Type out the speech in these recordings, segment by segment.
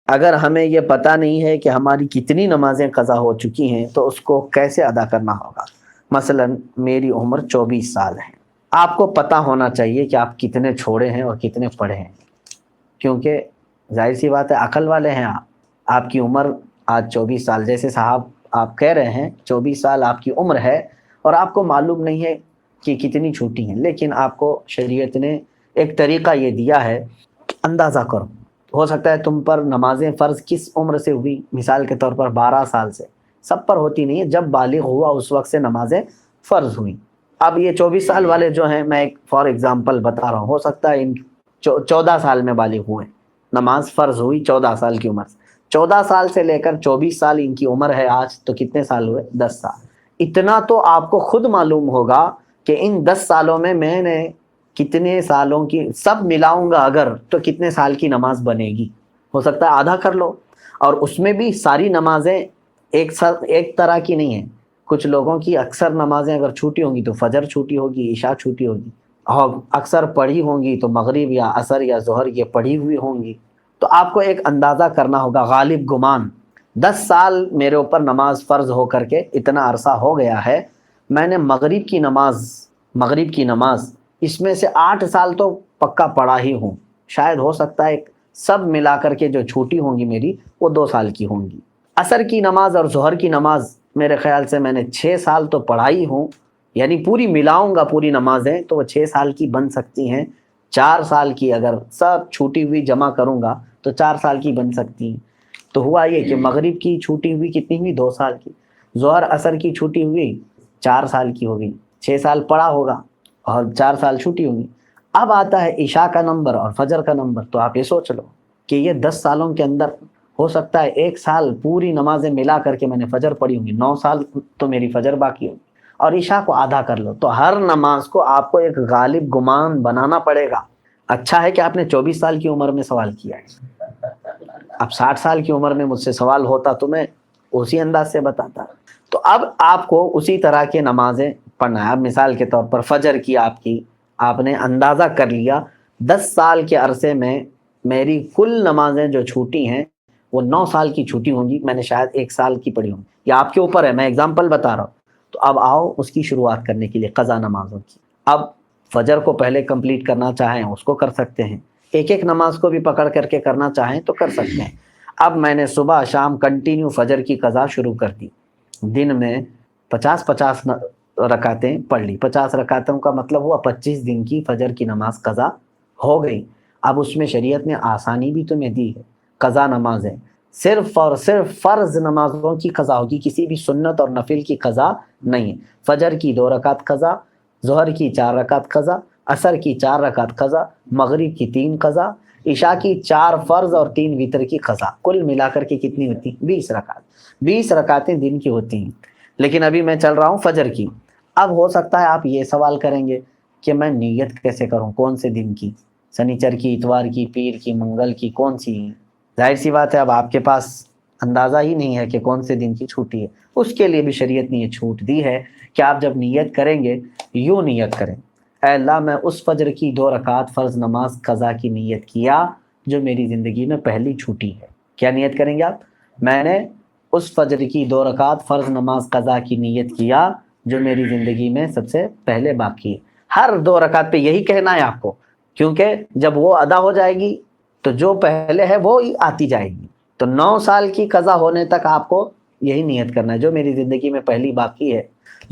اگر ہمیں یہ پتہ نہیں ہے کہ ہماری کتنی نمازیں قضا ہو چکی ہیں تو اس کو کیسے ادا کرنا ہوگا؟ مثلا میری عمر 24 سال ہے، آپ کو پتہ ہونا چاہیے کہ آپ کتنے چھوڑے ہیں اور کتنے پڑھے ہیں، کیونکہ ظاہر سی بات ہے عقل والے ہیں آپ کی عمر آج 24 سال، جیسے صاحب آپ کہہ رہے ہیں 24 سال آپ کی عمر ہے اور آپ کو معلوم نہیں ہے کہ کتنی چھوٹی ہیں، لیکن آپ کو شریعت نے ایک طریقہ یہ دیا ہے، اندازہ کرو، ہو سکتا ہے تم پر نمازیں فرض کس عمر سے ہوئی، مثال کے طور پر 12 سال سے، سب پر ہوتی نہیں ہے، جب بالغ ہوا اس وقت سے نمازیں فرض ہوئیں۔ اب یہ 24 سال والے جو ہیں، میں ایک فار ایگزامپل بتا رہا ہوں، ہو سکتا ہے ان 14 سال میں بالغ ہوئے، نماز فرض ہوئی 14 سال کی عمر سے، 14 سال سے لے کر 24 سال ان کی عمر ہے آج، تو کتنے سال ہوئے؟ 10 سال۔ اتنا تو آپ کو خود معلوم ہوگا کہ ان 10 سالوں میں نے کتنے سالوں کی سب ملاؤں گا اگر تو کتنے سال کی نماز بنے گی، ہو سکتا ہے آدھا کر لو، اور اس میں بھی ساری نمازیں ایک طرح کی نہیں ہیں، کچھ لوگوں کی اکثر نمازیں اگر چھوٹی ہوں گی تو فجر چھوٹی ہوگی، عشاء چھوٹی ہوگی، اور اکثر پڑھی ہوں گی تو مغرب یا عصر یا ظہر یہ پڑھی ہوئی ہوں گی، تو آپ کو ایک اندازہ کرنا ہوگا غالب گمان 10 سال میرے اوپر نماز فرض ہو کر کے اتنا عرصہ ہو گیا ہے، میں نے مغرب کی نماز اس میں سے 8 سال تو پکا پڑھا ہی ہوں، شاید ہو سکتا ہے سب ملا کر کے جو چھوٹی ہوں گی میری وہ 2 سال کی ہوں گی۔ عصر کی نماز اور ظہر کی نماز میرے خیال سے میں نے 6 سال تو پڑھائی ہوں، یعنی پوری ملاؤں گا پوری نمازیں تو وہ 6 سال کی بن سکتی ہیں، 4 سال کی اگر سب چھوٹی ہوئی جمع کروں گا تو 4 سال کی بن سکتی ہیں۔ تو ہوا یہ کہ مغرب کی چھوٹی ہوئی کتنی ہوئی؟ 2 سال کی، ظہر عصر کی چھوٹی ہوئی 4 سال کی ہوگی، 6 سال پڑھا ہوگا اور 4 سال چھوٹی ہوگی۔ اب آتا ہے عشاء کا نمبر اور فجر کا نمبر، تو آپ یہ سوچ لو کہ یہ 10 سالوں کے اندر ہو سکتا ہے 1 سال پوری نمازیں ملا کر کے میں نے فجر پڑھی ہوں گی، 9 سال تو میری فجر باقی ہوگی، اور عشاء کو آدھا کر لو، تو ہر نماز کو آپ کو ایک غالب گمان بنانا پڑے گا۔ اچھا ہے کہ آپ نے 24 سال کی عمر میں سوال کیا ہے، اب 60 سال کی عمر میں مجھ سے سوال ہوتا تو میں اسی انداز سے بتاتا۔ تو اب آپ کو اسی طرح کے نمازیں پڑھنا ہے۔ اب مثال کے طور پر فجر کی آپ نے اندازہ کر لیا 10 سال کے عرصے میں میری کل نمازیں جو چھوٹی ہیں وہ 9 سال کی چھوٹی ہوں گی، میں نے شاید 1 سال کی پڑھی ہوں، یا آپ کے اوپر ہے، میں اگزامپل بتا رہا ہوں۔ تو اب آؤ اس کی شروعات کرنے کے لیے قضا نمازوں کی۔ اب فجر کو پہلے کمپلیٹ کرنا چاہیں اس کو کر سکتے ہیں، ایک ایک نماز کو بھی پکڑ کر کے کرنا چاہیں تو کر سکتے ہیں۔ اب میں نے صبح شام کنٹینیو فجر کی قضا شروع کر دی، دن میں 50 رکعتیں پڑھ لی، 50 رکعتوں کا مطلب ہوا 25 دن کی فجر کی نماز قضا ہو گئی۔ اب اس میں شریعت نے آسانی بھی تمہیں دی ہے، قضا نمازیں صرف اور صرف فرض نمازوں کی قضا ہوگی، کسی بھی سنت اور نفل کی قضا نہیں ہے۔ فجر کی 2 رکعت قضا، ظہر کی 4 رکعت قضا، عصر کی 4 رکعت قضا، مغرب کی 3 قضا، عشاء کی 4 فرض اور 3 وتر کی قضا، کل ملا کر کے کتنی ہوتی؟ 20 رکعت، 20 رکعتیں دن کی ہوتی ہیں۔ لیکن ابھی میں چل رہا ہوں فجر کی۔ اب ہو سکتا ہے آپ یہ سوال کریں گے کہ میں نیت کیسے کروں، کون سے دن کی، سنیچر کی، اتوار کی، پیر کی، منگل کی، کون سی؟ ظاہر سی بات ہے اب آپ کے پاس اندازہ ہی نہیں ہے کہ کون سے دن کی چھوٹی ہے، اس کے لیے بھی شریعت نے یہ چھوٹ دی ہے کہ آپ جب نیت کریں گے یوں نیت کریں، اے اللہ میں اس فجر کی 2 رکعت فرض نماز قضا کی نیت کیا جو میری زندگی میں پہلی چھوٹی ہے۔ کیا نیت کریں گے آپ؟ میں نے اس فجر کی 2 رکعت فرض نماز قضا کی نیت کیا جو میری زندگی میں سب سے پہلے باقی ہے۔ ہر 2 رکعت پہ یہی کہنا ہے آپ کو، کیونکہ جب وہ ادا ہو جائے گی تو جو پہلے ہے وہ ہی آتی جائے گی، تو 9 سال کی قضا ہونے تک آپ کو یہی نیت کرنا ہے جو میری زندگی میں پہلی باقی ہے۔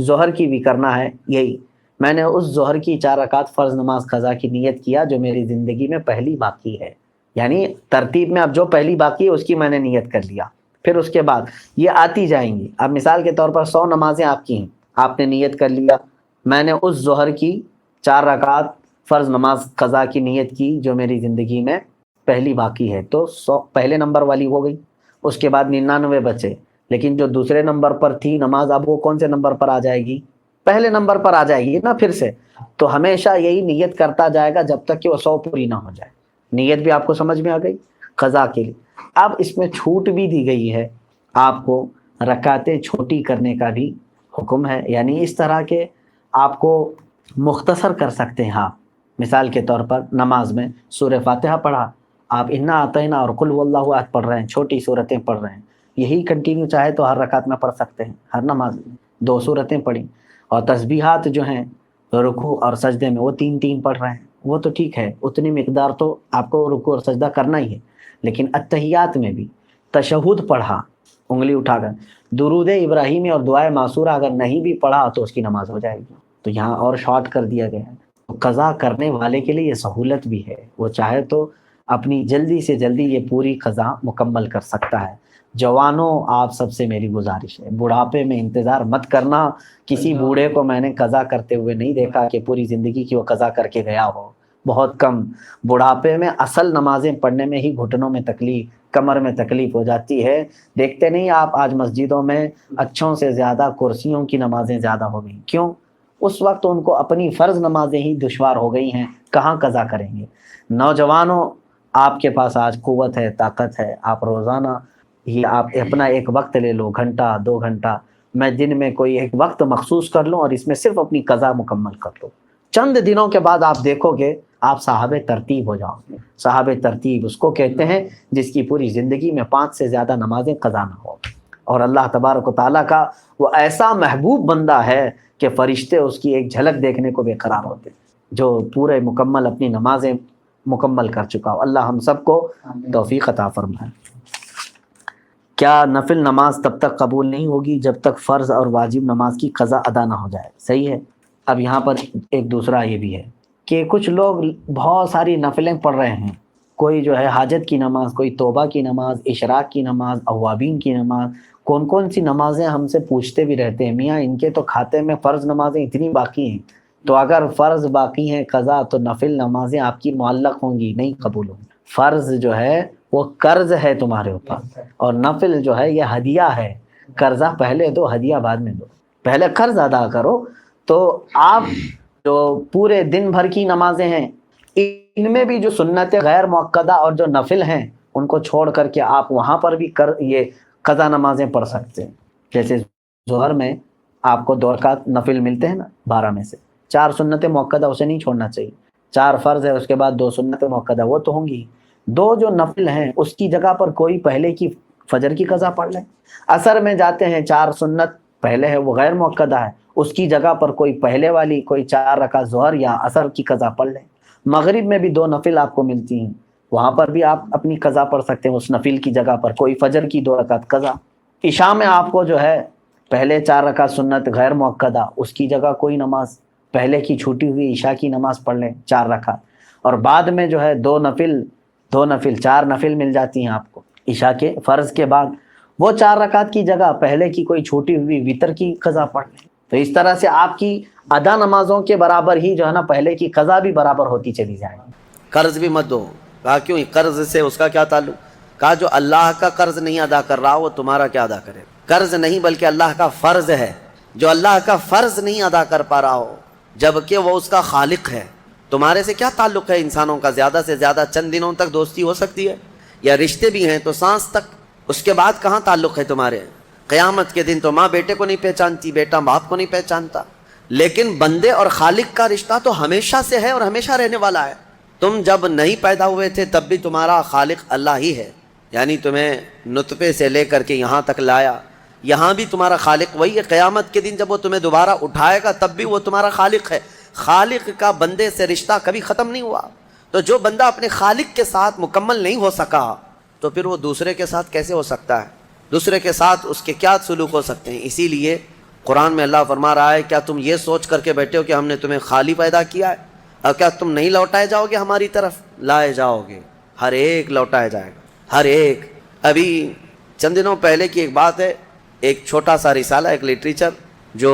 ظہر کی بھی کرنا ہے یہی، میں نے اس ظہر کی 4 رکعت فرض نماز قضا کی نیت کیا جو میری زندگی میں پہلی باقی ہے، یعنی ترتیب میں اب جو پہلی باقی ہے اس کی میں نے نیت کر لیا، پھر اس کے بعد یہ آتی جائیں گی۔ اب مثال کے طور پر 100 نمازیں آپ کی ہیں، آپ نے نیت کر لیا میں نے اس ظہر کی 4 رکعت فرض نماز قضا کی نیت کی جو میری زندگی میں پہلی باقی ہے، تو 100 پہلے نمبر والی ہو گئی، اس کے بعد 99 بچے، لیکن جو دوسرے نمبر پر تھی نماز اب وہ کون سے نمبر پر آ جائے گی؟ پہلے نمبر پر آ جائے گی نا پھر سے، تو ہمیشہ یہی نیت کرتا جائے گا جب تک کہ وہ 100 پوری نہ ہو جائے۔ نیت بھی آپ کو سمجھ میں آ گئی قضا کے لیے۔ اب اس میں چھوٹ بھی دی گئی ہے آپ کو، رکعتیں چھوٹی کرنے کا بھی حکم ہے، یعنی اس طرح کے آپ کو مختصر کر سکتے ہیں آپ۔ مثال کے طور پر نماز میں سورہ فاتحہ پڑھا آپ انا اعطینا اور قل واللہ احد پڑھ رہے ہیں، چھوٹی صورتیں پڑھ رہے ہیں، یہی کنٹینیو چاہے تو ہر رکعت میں پڑھ سکتے ہیں، ہر نماز میں 2 صورتیں پڑھی، اور تسبیحات جو ہیں رکوع اور سجدے میں وہ 3 پڑھ رہے ہیں، وہ تو ٹھیک ہے، اتنی مقدار تو آپ کو رکوع اور سجدہ کرنا ہی ہے، لیکن اتحیات میں بھی تشہد پڑھا انگلی اٹھا کر، درود ابراہیمی اور دعائے معصورہ اگر نہیں بھی پڑھا تو اس کی نماز ہو جائے گی، تو یہاں اور شارٹ کر دیا گیا ہے۔ قضا کرنے والے کے لیے یہ سہولت بھی ہے، وہ چاہے تو اپنی جلدی سے جلدی یہ پوری قضا مکمل کر سکتا ہے۔ جوانوں، آپ سب سے میری گزارش ہے، بڑھاپے میں انتظار مت کرنا، کسی بوڑھے کو میں نے قضا کرتے ہوئے نہیں دیکھا کہ پوری زندگی کی وہ قضا کر کے گیا ہو، بہت کم۔ بڑھاپے میں اصل نمازیں پڑھنے میں ہی گھٹنوں میں تکلیف، کمر میں تکلیف ہو جاتی ہے۔ دیکھتے نہیں آپ آج مسجدوں میں اچھوں سے زیادہ کرسیوں کی نمازیں زیادہ ہو گئی، کیوں؟ اس وقت ان کو اپنی فرض نمازیں ہی دشوار ہو گئی ہیں، کہاں قضا کریں گے؟ نوجوانوں، آپ کے پاس آج قوت ہے، طاقت ہے، آپ روزانہ ہی آپ اپنا ایک وقت لے لو، گھنٹہ 2 گھنٹہ، میں دن میں کوئی ایک وقت مخصوص کر لوں اور اس میں صرف اپنی قضا مکمل کر لوں۔ چند دنوں کے بعد آپ دیکھو گے آپ صاحب ترتیب ہو جاؤ گے۔ صاحب ترتیب اس کو کہتے ہیں جس کی پوری زندگی میں 5 سے زیادہ نمازیں قضا نہ ہو، اور اللہ تبارک و تعالیٰ کا وہ ایسا محبوب بندہ ہے کہ فرشتے اس کی ایک جھلک دیکھنے کو بے قرار ہوتے، جو پورے مکمل اپنی نمازیں مکمل کر چکا ہو۔ اللہ ہم سب کو توفیق عطا فرمائے۔ کیا نفل نماز تب تک قبول نہیں ہوگی جب تک فرض اور واجب نماز کی قضا ادا نہ ہو جائے؟ صحیح ہے۔ اب یہاں پر ایک دوسرا یہ بھی ہے کہ کچھ لوگ بہت ساری نفلیں پڑھ رہے ہیں، کوئی جو ہے حاجت کی نماز، کوئی توبہ کی نماز، اشراق کی نماز، اوابین کی نماز، کون سی نمازیں ہم سے پوچھتے بھی رہتے ہیں، میاں ان کے تو کھاتے میں فرض نمازیں اتنی باقی ہیں، تو اگر فرض باقی ہیں قضا تو نفل نمازیں آپ کی معلق ہوں گی، نہیں قبول ہوں گی۔ فرض جو ہے وہ قرض ہے تمہارے اوپر، اور نفل جو ہے یہ ہدیہ ہے، قرضہ پہلے دو، ہدیہ بعد میں دو، پہلے قرض ادا کرو۔ تو آپ جو پورے دن بھر کی نمازیں ہیں ان میں بھی جو سنت غیر مؤکدہ اور جو نفل ہیں ان کو چھوڑ کر کے آپ وہاں پر بھی یہ قضا نمازیں پڑھ سکتے ہیں۔ جیسے ظہر میں آپ کو 2 رکعت نفل ملتے ہیں نا 12 میں سے، 4 سنت مؤکدہ اسے نہیں چھوڑنا چاہیے، 4 فرض ہے اس کے بعد 2 سنت مؤکدہ وہ تو ہوں گی، 2 جو نفل ہیں اس کی جگہ پر کوئی پہلے کی فجر کی قضا پڑھ لیں۔ عصر میں جاتے ہیں 4 سنت پہلے ہے وہ غیر مؤکدہ ہے، اس کی جگہ پر کوئی پہلے والی کوئی 4 رکعت ظہر یا عصر کی قضا پڑھ لیں۔ مغرب میں بھی 2 نفل آپ کو ملتی ہیں، وہاں پر بھی آپ اپنی قضا پڑھ سکتے ہیں، اس نفل کی جگہ پر کوئی فجر کی 2 رکعت قضا۔ عشاء میں آپ کو جو ہے پہلے 4 رکعت سنت غیر مؤکدہ، اس کی جگہ کوئی نماز پہلے کی چھوٹی ہوئی عشاء کی نماز پڑھ لیں 4 رکعت، اور بعد میں جو ہے 2 نفل 4 نفل مل جاتی ہیں آپ کو عشاء کے فرض کے بعد، وہ 4 رکعت کی جگہ پہلے کی کوئی چھوٹی ہوئی وتر کی قضا پڑھ لیں۔ تو اس طرح سے آپ کی ادا نمازوں کے برابر ہی جو ہے نا پہلے کی قضا بھی برابر ہوتی چلی جائے گی۔ قرض بھی مت دو، کہا کیوں؟ قرض سے اس کا کیا تعلق؟ کہا جو اللہ کا قرض نہیں ادا کر رہا وہ تمہارا کیا ادا کرے؟ قرض نہیں بلکہ اللہ کا فرض ہے، جو اللہ کا فرض نہیں ادا کر پا رہا ہو جبکہ وہ اس کا خالق ہے، تمہارے سے کیا تعلق ہے؟ انسانوں کا زیادہ سے زیادہ چند دنوں تک دوستی ہو سکتی ہے، یا رشتے بھی ہیں تو سانس تک، اس کے بعد کہاں تعلق ہے تمہارے؟ قیامت کے دن تو ماں بیٹے کو نہیں پہچانتی، بیٹا باپ کو نہیں پہچانتا، لیکن بندے اور خالق کا رشتہ تو ہمیشہ سے ہے اور ہمیشہ رہنے والا ہے۔ تم جب نہیں پیدا ہوئے تھے تب بھی تمہارا خالق اللہ ہی ہے، یعنی تمہیں نطفے سے لے کر کے یہاں تک لایا، یہاں بھی تمہارا خالق وہی ہے۔ قیامت کے دن جب وہ تمہیں دوبارہ اٹھائے گا تب بھی وہ تمہارا خالق ہے۔ خالق کا بندے سے رشتہ کبھی ختم نہیں ہوا، تو جو بندہ اپنے خالق کے ساتھ مکمل نہیں ہو سکا تو پھر وہ دوسرے کے ساتھ کیسے ہو سکتا ہے؟ دوسرے کے ساتھ اس کے کیا سلوک ہو سکتے ہیں؟ اسی لیے قرآن میں اللہ فرما رہا ہے کیا تم یہ سوچ کر کے بیٹھے ہو کہ ہم نے تمہیں خالی پیدا کیا ہے اور کیا تم نہیں لوٹائے جاؤ گے؟ ہماری طرف لائے جاؤ گے، ہر ایک لوٹایا جائے گا، ہر ایک۔ ابھی چند دنوں پہلے کی ایک بات ہے، ایک چھوٹا سا رسالہ، ایک لٹریچر جو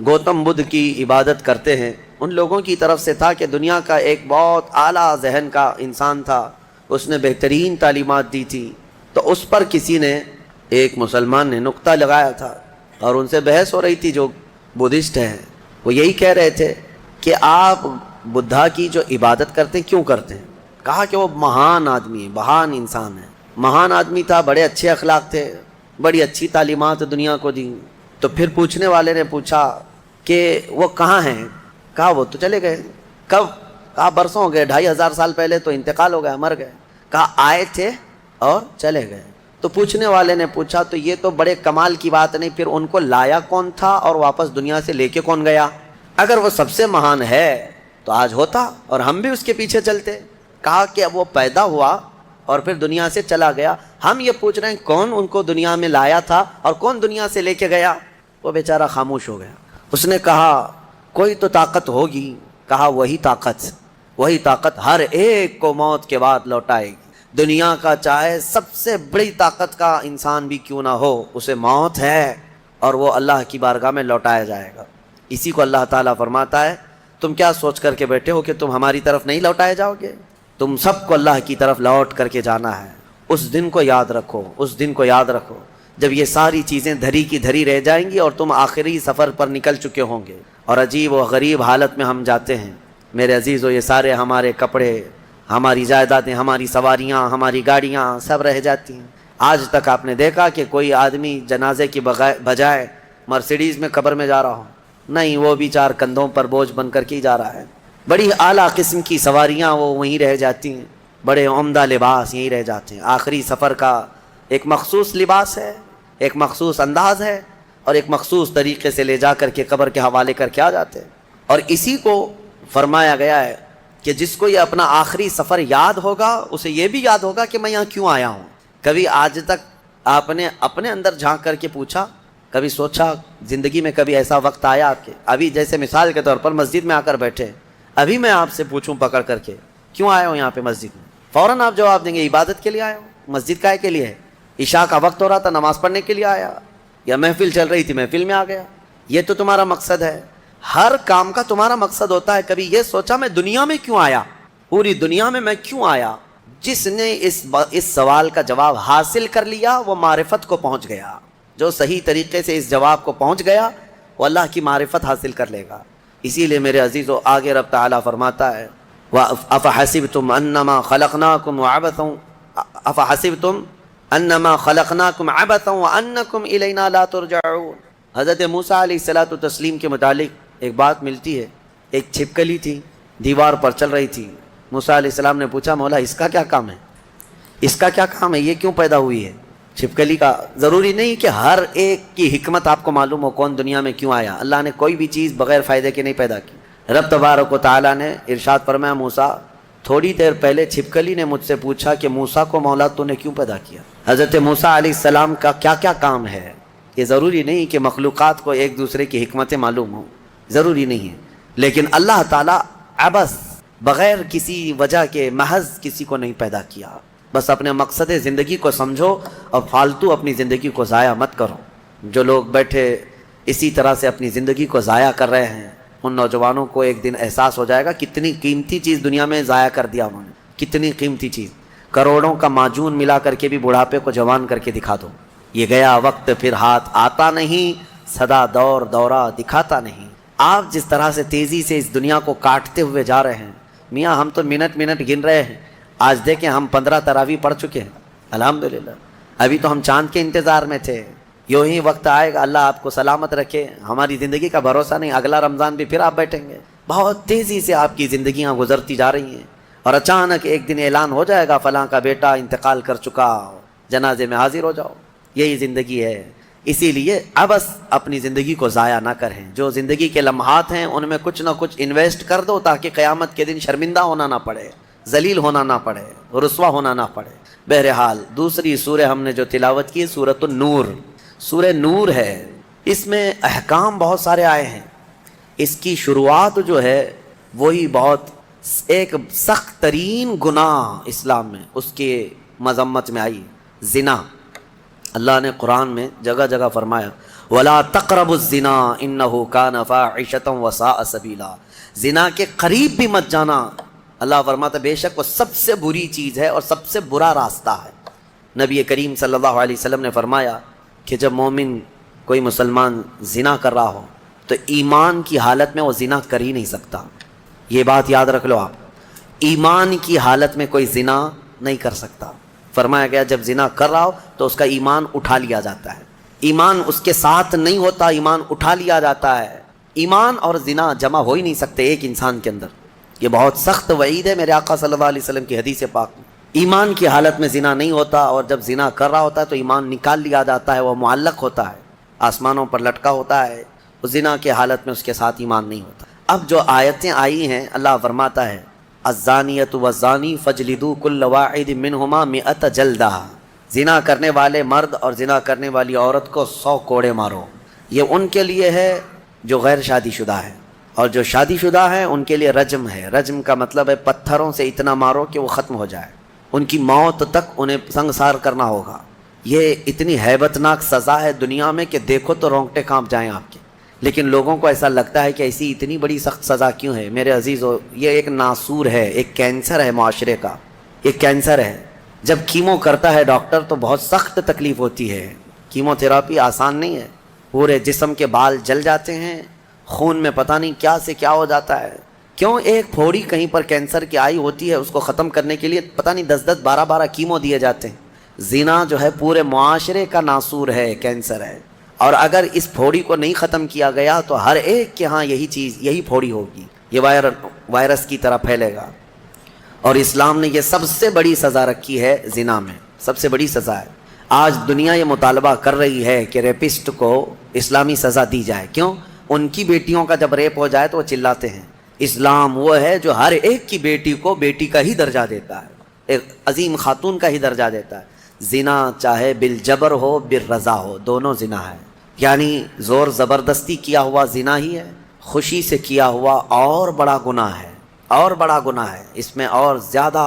گوتم بدھ کی عبادت کرتے ہیں ان لوگوں کی طرف سے تھا کہ دنیا کا ایک بہت اعلیٰ ذہن کا انسان تھا، اس نے بہترین تعلیمات دی تھی، تو اس پر کسی نے، ایک مسلمان نے نقطہ لگایا تھا اور ان سے بحث ہو رہی تھی، جو بدھسٹ ہیں وہ یہی کہہ رہے تھے کہ آپ بدھا کی جو عبادت کرتے ہیں کیوں کرتے ہیں؟ کہا کہ وہ مہان آدمی ہے، مہان انسان ہے، مہان آدمی تھا، بڑے اچھے اخلاق تھے، بڑی اچھی تعلیمات دنیا کو دی۔ تو پھر پوچھنے والے نے پوچھا کہ وہ کہاں ہیں؟ کہا وہ تو چلے گئے۔ کب؟ کہا برسوں ہو گئے، 2500 سال پہلے تو انتقال ہو گیا، مر گئے۔ کہا آئے تھے اور چلے گئے. تو پوچھنے والے نے پوچھا تو یہ تو بڑے کمال کی بات نہیں، پھر ان کو لایا کون تھا اور واپس دنیا سے لے کے کون گیا؟ اگر وہ سب سے مہان ہے تو آج ہوتا اور ہم بھی اس کے پیچھے چلتے. کہا کہ اب وہ پیدا ہوا اور پھر دنیا سے چلا گیا. ہم یہ پوچھ رہے ہیں کون ان کو دنیا میں لایا تھا اور کون دنیا سے لے کے گیا؟ وہ بیچارہ خاموش ہو گیا. اس نے کہا کوئی تو طاقت ہوگی. کہا وہی طاقت ہر ایک کو موت کے بعد لوٹائے گی. دنیا کا چاہے سب سے بڑی طاقت کا انسان بھی کیوں نہ ہو، اسے موت ہے اور وہ اللہ کی بارگاہ میں لوٹایا جائے گا. اسی کو اللہ تعالیٰ فرماتا ہے تم کیا سوچ کر کے بیٹھے ہو کہ تم ہماری طرف نہیں لوٹائے جاؤ گے؟ تم سب کو اللہ کی طرف لوٹ کر کے جانا ہے. اس دن کو یاد رکھو، اس دن کو یاد رکھو جب یہ ساری چیزیں دھری کی دھری رہ جائیں گی اور تم آخری سفر پر نکل چکے ہوں گے. اور عجیب و غریب حالت میں ہم جاتے ہیں میرے عزیزو. یہ سارے ہمارے کپڑے، ہماری جائیدادیں، ہماری سواریاں، ہماری گاڑیاں سب رہ جاتی ہیں. آج تک آپ نے دیکھا کہ کوئی آدمی جنازے کی بجائے مرسیڈیز میں قبر میں جا رہا ہو؟ نہیں، وہ بھی 4 کندھوں پر بوجھ بن کر کے ہی جا رہا ہے. بڑی اعلیٰ قسم کی سواریاں وہ وہیں رہ جاتی ہیں، بڑے عمدہ لباس یہیں رہ جاتے ہیں. آخری سفر کا ایک مخصوص لباس ہے، ایک مخصوص انداز ہے اور ایک مخصوص طریقے سے لے جا کر کے قبر کے حوالے کر کے آ جاتے ہیں. اور اسی کو فرمایا گیا ہے کہ جس کو یہ اپنا آخری سفر یاد ہوگا اسے یہ بھی یاد ہوگا کہ میں یہاں کیوں آیا ہوں. کبھی آج تک آپ نے اپنے اندر جھانک کر کے پوچھا، کبھی سوچا زندگی میں کبھی ایسا وقت آیا آپ کے؟ ابھی جیسے مثال کے طور پر مسجد میں آ کر بیٹھے، ابھی میں آپ سے پوچھوں پکڑ کر کے کیوں آئے ہو یہاں پہ مسجد میں، فوراً آپ جواب دیں گے عبادت کے لیے آئے ہو. مسجد کائے کے لیے ہے؟ عشاء کا وقت ہو رہا تھا نماز پڑھنے کے لیے آیا، یا محفل چل رہی تھی محفل میں آ گیا. یہ تو تمہارا مقصد ہے. ہر کام کا تمہارا مقصد ہوتا ہے. کبھی یہ سوچا میں دنیا میں کیوں آیا، پوری دنیا میں کیوں آیا؟ جس نے اس سوال کا جواب حاصل کر لیا وہ معرفت کو پہنچ گیا. جو صحیح طریقے سے اس جواب کو پہنچ گیا وہ اللہ کی معرفت حاصل کر لے گا. اسی لیے میرے عزیزو آگے رب تعالیٰ فرماتا ہے أَفَحَسِبْتُمْ أَنَّمَا خَلَقْنَاكُمْ عَبَثًا وَأَنَّكُمْ إِلَيْنَا لَا تُرْجَعُونَ. حضرت موسیٰ علیہ السلام کے متعلق ایک بات ملتی ہے. ایک چھپکلی تھی دیوار پر چل رہی تھی. موسیٰ علیہ السلام نے پوچھا مولا اس کا کیا کام ہے، اس کا کیا کام ہے، یہ کیوں پیدا ہوئی ہے؟ چھپکلی کا ضروری نہیں کہ ہر ایک کی حکمت آپ کو معلوم ہو کون دنیا میں کیوں آیا. اللہ نے کوئی بھی چیز بغیر فائدے کے نہیں پیدا کی. رب تبارک و تعالیٰ نے ارشاد فرمایا موسیٰ تھوڑی دیر پہلے چھپکلی نے مجھ سے پوچھا کہ موسیٰ کو مولا تو نے کیوں پیدا کیا. حضرت موسیٰ علیہ السلام کا کیا کیا کام ہے. یہ ضروری نہیں کہ مخلوقات کو ایک دوسرے کی حکمتیں معلوم ہوں، ضروری نہیں ہے. لیکن اللہ تعالیٰ عبث بغیر کسی وجہ کے محض کسی کو نہیں پیدا کیا. بس اپنے مقصد زندگی کو سمجھو اور فالتو اپنی زندگی کو ضائع مت کرو. جو لوگ بیٹھے اسی طرح سے اپنی زندگی کو ضائع کر رہے ہیں ان نوجوانوں کو ایک دن احساس ہو جائے گا کتنی قیمتی چیز دنیا میں ضائع کر دیا انہوں نے. کتنی قیمتی چیز، کروڑوں کا معجون ملا کر کے بھی بڑھاپے کو جوان کر کے دکھا دو. یہ گیا وقت پھر ہاتھ آتا نہیں، سدا دور دورہ دکھاتا نہیں. آپ جس طرح سے تیزی سے اس دنیا کو کاٹتے ہوئے جا رہے ہیں میاں، ہم تو منٹ گن رہے ہیں. آج دیکھیں ہم 15 تراویح پڑھ چکے ہیں الحمدللہ. ابھی تو ہم چاند کے انتظار میں تھے. یوں ہی وقت آئے گا، اللہ آپ کو سلامت رکھے، ہماری زندگی کا بھروسہ نہیں، اگلا رمضان بھی پھر آپ بیٹھیں گے. بہت تیزی سے آپ کی زندگیاں گزرتی جا رہی ہیں اور اچانک ایک دن اعلان ہو جائے گا فلاں کا بیٹا انتقال کر چکا، جنازے میں حاضر ہو جاؤ. یہی زندگی ہے. اسی لیے عبث اپنی زندگی کو ضائع نہ کریں. جو زندگی کے لمحات ہیں ان میں کچھ نہ کچھ انویسٹ کر دو تاکہ قیامت کے دن شرمندہ ہونا نہ پڑے، ذلیل ہونا نہ پڑے، رسوا ہونا نہ پڑے. بہرحال دوسری سورہ ہم نے جو تلاوت کی سورۃ النور، سورہ نور ہے. اس میں احکام بہت سارے آئے ہیں. اس کی شروعات جو ہے وہی بہت ایک سخت ترین گناہ اسلام میں اس کے مذمت میں آئی، زنا. اللہ نے قرآن میں جگہ جگہ فرمایا وَلَا تَقْرَبُوا الزِّنَا إِنَّهُ كَانَ فَاحِشَةً وَسَاءَ سَبِيلًا. زنا کے قریب بھی مت جانا. اللہ فرماتا بے شک وہ سب سے بری چیز ہے اور سب سے برا راستہ ہے. نبی کریم صلی اللہ علیہ وسلم نے فرمایا کہ جب مومن کوئی مسلمان زنا کر رہا ہو تو ایمان کی حالت میں وہ زنا کر ہی نہیں سکتا. یہ بات یاد رکھ لو آپ، ایمان کی حالت میں کوئی زنا نہیں کر سکتا. فرمایا گیا جب زنا کر رہا ہو تو اس کا ایمان اٹھا لیا جاتا ہے. ایمان اس کے ساتھ نہیں ہوتا، ایمان اٹھا لیا جاتا ہے. ایمان اور زنا جمع ہو ہی نہیں سکتے ایک انسان کے اندر. یہ بہت سخت وعید ہے میرے آقا صلی اللہ علیہ وسلم کی حدیث پاک میں. ایمان کی حالت میں زنا نہیں ہوتا، اور جب زنا کر رہا ہوتا ہے تو ایمان نکال لیا جاتا ہے، وہ معلق ہوتا ہے، آسمانوں پر لٹکا ہوتا ہے، اس زنا کی حالت میں اس کے ساتھ ایمان نہیں ہوتا۔ اب جو آیتیں آئی ہیں، اللہ فرماتا ہے الزانیۃ والزانی فاجلدوا کل واحد منہما 100 جلدہ، زنا کرنے والے مرد اور زنا کرنے والی عورت کو 100 کوڑے مارو۔ یہ ان کے لیے ہے جو غیر شادی شدہ ہے، اور جو شادی شدہ ہیں ان کے لیے رجم ہے۔ رجم کا مطلب ہے پتھروں سے اتنا مارو کہ وہ ختم ہو جائے، ان کی موت تک انہیں سنگسار کرنا ہوگا۔ یہ اتنی ہیبت ناک سزا ہے دنیا میں کہ دیکھو تو رونگٹے کانپ جائیں آپ کے، لیکن لوگوں کو ایسا لگتا ہے کہ ایسی اتنی بڑی سخت سزا کیوں ہے؟ میرے عزیزو، یہ ایک ناسور ہے، ایک کینسر ہے معاشرے کا، ایک کینسر ہے۔ جب کیمو کرتا ہے ڈاکٹر تو بہت سخت تکلیف ہوتی ہے، کیمو تھراپی آسان نہیں ہے، پورے جسم کے بال جل جاتے ہیں، خون میں پتہ نہیں کیا سے کیا ہو جاتا ہے۔ کیوں؟ ایک پھوڑی کہیں پر کینسر کی آئی ہوتی ہے، اس کو ختم کرنے کے لیے پتہ نہیں 10 12 کیمو دیے جاتے ہیں۔ زنا جو ہے پورے معاشرے کا ناسور ہے، کینسر ہے، اور اگر اس پھوڑی کو نہیں ختم کیا گیا تو ہر ایک کے ہاں یہی چیز، یہی پھوڑی ہوگی، یہ وائرس کی طرح پھیلے گا۔ اور اسلام نے یہ سب سے بڑی سزا رکھی ہے زنا میں، سب سے بڑی سزا ہے۔ آج دنیا یہ مطالبہ کر رہی ہے کہ ریپسٹ کو اسلامی سزا دی جائے۔ کیوں؟ ان کی بیٹیوں کا جب ریپ ہو جائے تو وہ چلاتے ہیں۔ اسلام وہ ہے جو ہر ایک کی بیٹی کو بیٹی کا ہی درجہ دیتا ہے، ایک عظیم خاتون کا ہی درجہ دیتا ہے۔ زنا چاہے بالجبر ہو بالرضا ہو، دونوں زنا ہے، یعنی زور زبردستی کیا ہوا زنا ہی ہے، خوشی سے کیا ہوا اور بڑا گناہ ہے، اور بڑا گناہ ہے، اس میں اور زیادہ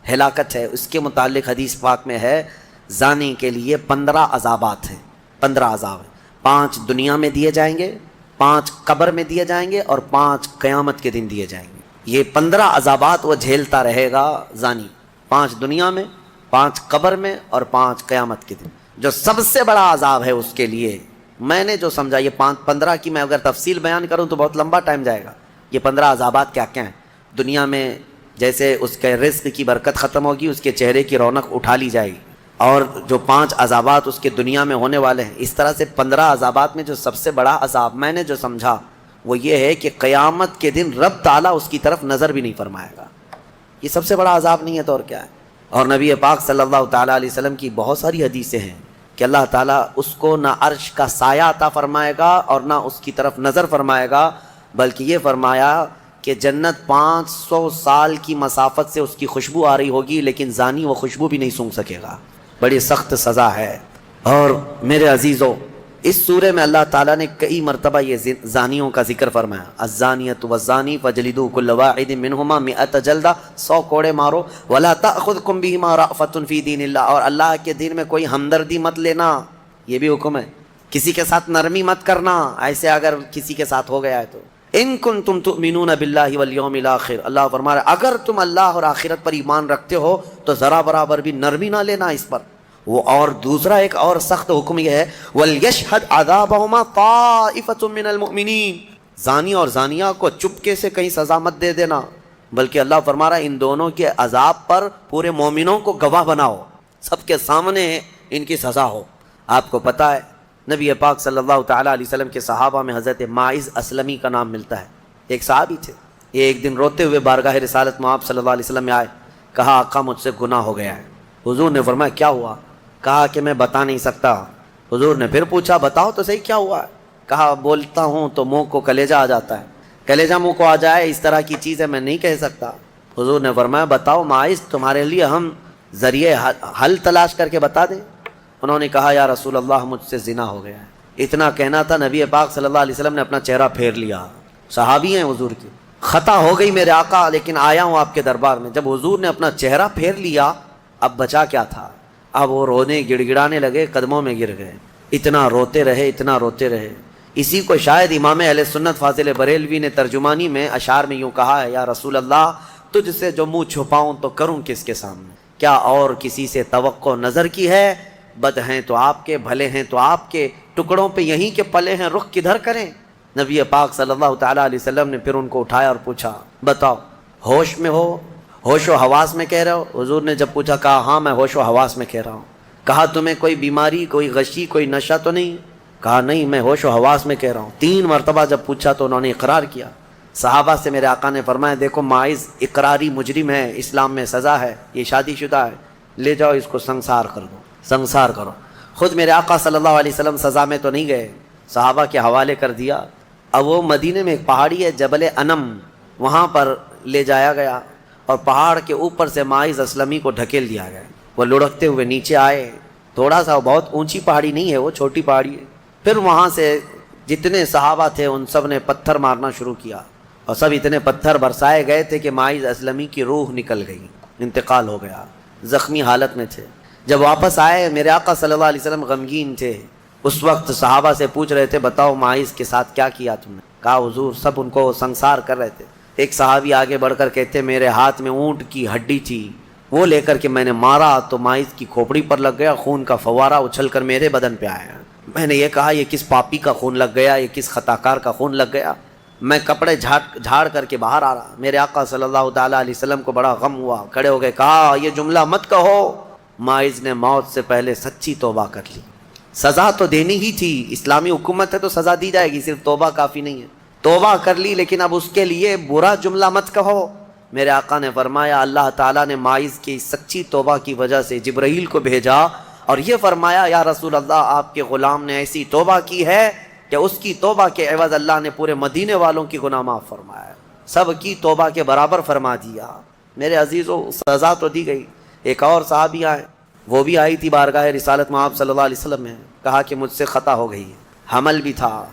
ہلاکت ہے۔ اس کے متعلق حدیث پاک میں ہے زانی کے لیے 15 عذابات ہیں، 15 عذاب ہیں، 5 دنیا میں دیے جائیں گے، 5 قبر میں دیے جائیں گے، اور 5 قیامت کے دن دیے جائیں گے۔ یہ 15 عذابات وہ جھیلتا رہے گا زانی، 5 دنیا میں، 5 قبر میں، اور 5 قیامت کے دن۔ جو سب سے بڑا عذاب ہے اس کے لیے، میں نے جو سمجھا، یہ 15 کی میں اگر تفصیل بیان کروں تو بہت لمبا ٹائم جائے گا۔ یہ 15 عذابات کیا کیا ہیں؟ دنیا میں جیسے اس کے رزق کی برکت ختم ہوگی، اس کے چہرے کی رونق اٹھا لی جائے گی، اور جو 5 عذابات اس کے دنیا میں ہونے والے ہیں، اس طرح سے 15 عذابات میں جو سب سے بڑا عذاب میں نے جو سمجھا وہ یہ ہے کہ قیامت کے دن رب تعالیٰ اس کی طرف نظر بھی نہیں فرمائے گا۔ یہ سب سے بڑا عذاب نہیں ہے تو اور کیا ہے؟ اور نبی پاک صلی اللہ تعالیٰ علیہ وسلم کی بہت ساری حدیثیں ہیں کہ اللہ تعالیٰ اس کو نہ عرش کا سایہ عطا فرمائے گا اور نہ اس کی طرف نظر فرمائے گا، بلکہ یہ فرمایا کہ جنت 500 سال کی مسافت سے اس کی خوشبو آ رہی ہوگی، لیکن زانی وہ خوشبو بھی نہیں سونگھ سکے گا۔ بڑی سخت سزا ہے۔ اور میرے عزیزو، اس سورے میں اللہ تعالیٰ نے کئی مرتبہ یہ زانیوں کا ذکر فرمایا، الزانیۃ والزانی فاجلدوا کل واحد منہما 100 جلدہ، 100 کوڑے مارو، ولا تأخذکم بہما رأفۃ فی دین اللہ، اور اللہ کے دین میں کوئی ہمدردی مت لینا، یہ بھی حکم ہے۔ کسی کے ساتھ نرمی مت کرنا، ایسے اگر کسی کے ساتھ ہو گیا ہے تو۔ ان کنتم تؤمنون باللہ والیوم الاخر، اللہ فرما رہا ہے اگر تم اللہ اور آخرت پر ایمان رکھتے ہو تو ذرا برابر بھی نرمی نہ لینا اس پر۔ وہ اور دوسرا ایک اور سخت حکم یہ ہے، وَلْيَشْهَدْ عَذَابَهُمَا طَائِفَةٌ مِّنَ الْمُؤْمِنِينَ، زانی اور زانیہ کو چپکے سے کہیں سزا مت دے دینا، بلکہ اللہ فرما رہا ہے ان دونوں کے عذاب پر پورے مومنوں کو گواہ بناؤ، سب کے سامنے ان کی سزا ہو۔ آپ کو پتہ ہے نبی پاک صلی اللہ تعالیٰ علیہ وسلم کے صحابہ میں حضرت ماعز اسلمی کا نام ملتا ہے، ایک صحابی تھے۔ یہ ایک دن روتے ہوئے بارگاہ رسالت میں آپ صلی اللہ علیہ وسلم میں آئے، کہا آقا مجھ سے گناہ ہو گیا ہے۔ حضور نے فرمایا کیا ہوا؟ کہا کہ میں بتا نہیں سکتا۔ حضور نے پھر پوچھا بتاؤ تو صحیح کیا ہوا ہے؟ کہا بولتا ہوں تو منہ کو کلیجہ آ جاتا ہے، کلیجہ منہ کو آ جائے اس طرح کی چیز ہے میں نہیں کہہ سکتا۔ حضور نے فرمایا بتاؤ ماعز تمہارے لیے ہم ذریعے حل تلاش کر کے بتا دیں؟ انہوں نے کہا یا رسول اللہ مجھ سے زنا ہو گیا ہے۔ اتنا کہنا تھا نبی پاک صلی اللہ علیہ وسلم نے اپنا چہرہ پھیر لیا، صحابی ہیں حضور کی، خطا ہو گئی میرے آقا لیکن آیا ہوں آپ کے دربار میں۔ جب حضور نے اپنا چہرہ پھیر لیا اب بچا کیا تھا؟ اب وہ رونے گڑ گڑانے لگے، قدموں میں گر گئے، اتنا روتے رہے اتنا روتے رہے۔ اسی کو شاید امام اہل سنت فاضل بریلوی نے ترجمانی میں اشعار میں یوں کہا ہے، یا رسول اللہ تجھ سے جو منہ چھپاؤں تو کروں کس کے سامنے، کیا اور کسی سے توقع نظر کی ہے؟ بد ہیں تو آپ کے، بھلے ہیں تو آپ کے، ٹکڑوں پہ یہیں کے پلے ہیں، رخ کدھر کریں؟ نبی پاک صلی اللہ تعالیٰ علیہ وسلم نے پھر ان کو اٹھایا اور پوچھا بتاؤ ہوش میں ہو، ہوش و حواس میں کہہ رہے ہو؟ حضور نے جب پوچھا کہا ہاں میں ہوش و حواس میں کہہ رہا ہوں۔ کہا تمہیں کوئی بیماری، کوئی غشی، کوئی نشہ تو نہیں؟ کہا نہیں میں ہوش و حواس میں کہہ رہا ہوں۔ 3 مرتبہ جب پوچھا تو انہوں نے اقرار کیا۔ صحابہ سے میرے آقا نے فرمایا دیکھو ماعز اقراری مجرم ہے، اسلام میں سزا ہے، یہ شادی شدہ ہے، لے جاؤ اس کو سنسار کر دو، سنسار کرو۔ خود میرے آقا صلی اللہ علیہ وسلم سزا میں تو نہیں گئے، صحابہ کے حوالے کر دیا۔ اب وہ مدینے میں ایک پہاڑی ہے جبل انم، وہاں پر لے جایا گیا اور پہاڑ کے اوپر سے ماعز اسلمی کو ڈھکیل دیا گیا۔ وہ لڑکتے ہوئے نیچے آئے، تھوڑا سا بہت اونچی پہاڑی نہیں ہے، وہ چھوٹی پہاڑی ہے۔ پھر وہاں سے جتنے صحابہ تھے ان سب نے پتھر مارنا شروع کیا، اور سب اتنے پتھر برسائے گئے تھے کہ ماعز اسلمی کی روح نکل گئی، انتقال ہو گیا، زخمی حالت میں تھے۔ جب واپس آئے میرے آقا صلی اللہ علیہ وسلم غمگین تھے۔ اس وقت صحابہ سے پوچھ رہے تھے بتاؤ ماعز کے ساتھ کیا کیا تم نے؟ کہا حضور سب ان کو سنسار کر رہے تھے۔ ایک صحابی آگے بڑھ کر کہتے میرے ہاتھ میں اونٹ کی ہڈی تھی، وہ لے کر کے میں نے مارا تو ماعز کی کھوپڑی پر لگ گیا، خون کا فوارہ اچھل کر میرے بدن پہ آیا۔ میں نے یہ کہا یہ کس پاپی کا خون لگ گیا، یہ کس خطاکار کا خون لگ گیا؟ میں کپڑے جھاڑ کر کے باہر آ رہا، میرے آقا صلی اللہ تعالیٰ علیہ وسلم کو بڑا غم ہوا، کھڑے ہو گئے، کہا یہ جملہ مت کہو، ماعز نے موت سے پہلے سچی توبہ کر لی۔ سزا تو دینی ہی تھی، اسلامی حکومت ہے تو سزا دی جائے گی، صرف توبہ کافی نہیں ہے۔ توبہ کر لی لیکن اب اس کے لیے برا جملہ مت کہو۔ میرے آقا نے فرمایا اللہ تعالیٰ نے ماعز کی سچی توبہ کی وجہ سے جبرائیل کو بھیجا اور یہ فرمایا یا رسول اللہ آپ کے غلام نے ایسی توبہ کی ہے کہ اس کی توبہ کے عوض اللہ نے پورے مدینے والوں کی گناہ معاف فرمایا، سب کی توبہ کے برابر فرما دیا۔ میرے عزیزو سزا تو دی گئی۔ ایک اور صحابی آئے، وہ بھی آئی تھی بارگاہ رسالت میں آپ صلی اللہ علیہ وسلم میں، کہا کہ مجھ سے خطا ہو گئی ہے، حمل بھی تھا۔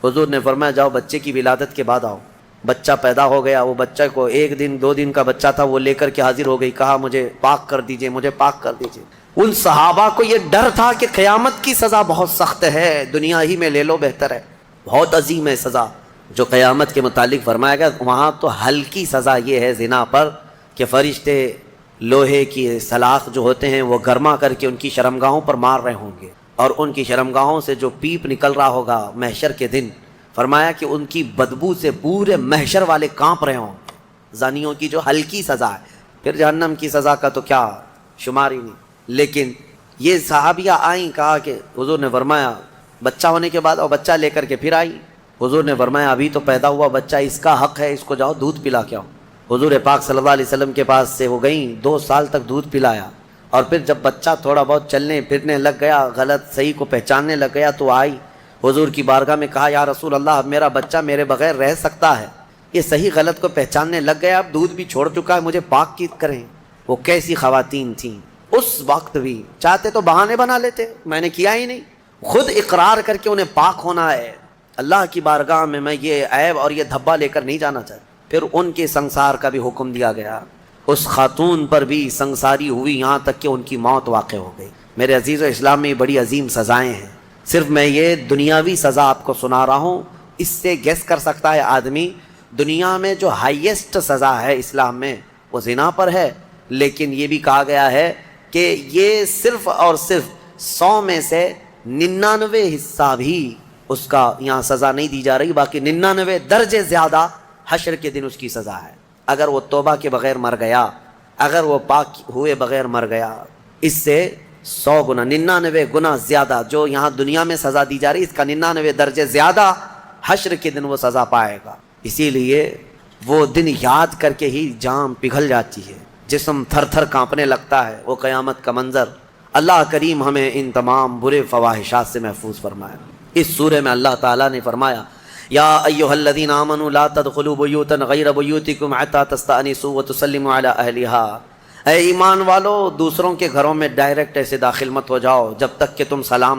حضور نے فرمایا جاؤ بچے کی ولادت کے بعد آؤ۔ بچہ پیدا ہو گیا، وہ بچہ کو 1 دن 2 دن کا بچہ تھا، وہ لے کر کے حاضر ہو گئی، کہا مجھے پاک کر دیجئے، مجھے پاک کر دیجئے۔ ان صحابہ کو یہ ڈر تھا کہ قیامت کی سزا بہت سخت ہے، دنیا ہی میں لے لو بہتر ہے، بہت عظیم ہے سزا جو قیامت کے متعلق فرمایا گیا۔ وہاں تو ہلکی سزا یہ ہے زنا پر کہ فرشتے لوہے کی سلاخ جو ہوتے ہیں وہ گرما کر کے ان کی شرمگاہوں پر مار رہے ہوں گے، اور ان کی شرمگاہوں سے جو پیپ نکل رہا ہوگا محشر کے دن، فرمایا کہ ان کی بدبو سے پورے محشر والے کانپ رہے ہوں گے۔ زانیوں کی جو ہلکی سزا ہے، پھر جہنم کی سزا کا تو کیا شمار ہی نہیں۔ لیکن یہ صحابیہ آئیں، کہا کہ حضور نے فرمایا بچہ ہونے کے بعد اور بچہ لے کر کے پھر آئی۔ حضور نے فرمایا ابھی تو پیدا ہوا بچہ، اس کا حق ہے، اس کو جاؤ دودھ پلا کے آؤ۔ حضور پاک صلی اللہ علیہ وسلم کے پاس سے وہ گئیں، 2 سال تک دودھ پلایا، اور پھر جب بچہ تھوڑا بہت چلنے پھرنے لگ گیا، غلط صحیح کو پہچاننے لگ گیا، تو آئی حضور کی بارگاہ میں، کہا یا رسول اللہ اب میرا بچہ میرے بغیر رہ سکتا ہے، یہ صحیح غلط کو پہچاننے لگ گیا، اب دودھ بھی چھوڑ چکا ہے، مجھے پاک کی کریں۔ وہ کیسی خواتین تھیں اس وقت بھی، چاہتے تو بہانے بنا لیتے، میں نے کیا ہی نہیں، خود اقرار کر کے انہیں پاک ہونا ہے۔ اللہ کی بارگاہ میں یہ عیب اور یہ دھبا لے کر نہیں جانا چاہتا۔ پھر ان کے سنسار کا بھی حکم دیا گیا، اس خاتون پر بھی سنساری ہوئی، یہاں تک کہ ان کی موت واقع ہو گئی۔ میرے عزیز و اسلام میں بڑی عظیم سزائیں ہیں، صرف میں یہ دنیاوی سزا آپ کو سنا رہا ہوں، اس سے گیس کر سکتا ہے آدمی دنیا میں جو ہائیسٹ سزا ہے اسلام میں وہ زنا پر ہے، لیکن یہ بھی کہا گیا ہے کہ یہ صرف اور صرف 100 میں سے 99 حصہ بھی اس کا یہاں سزا نہیں دی جا رہی، باقی 99 درجے زیادہ حشر کے دن اس کی سزا ہے۔ اگر وہ توبہ کے بغیر مر گیا، اگر وہ پاک ہوئے بغیر مر گیا، اس سے 100 گنا 99 گنا زیادہ جو یہاں دنیا میں سزا دی جا رہی، اس کا 99 درجے زیادہ حشر کے دن وہ سزا پائے گا۔ اسی لیے وہ دن یاد کر کے ہی جان پگھل جاتی ہے، جسم تھر تھر کانپنے لگتا ہے، وہ قیامت کا منظر۔ اللہ کریم ہمیں ان تمام برے فواحشات سے محفوظ فرمائے۔ اس سورہ میں اللہ تعالیٰ نے فرمایا یا ایھا الذین آمنوا لا تدخلوا بیوتا غیر بیوتکم حتی تستأنسوا وتسلموا علی اہلہا۔ اے ایمان والو دوسروں کے گھروں میں ڈائریکٹ ایسے داخل مت ہو جاؤ جب تک کہ تم سلام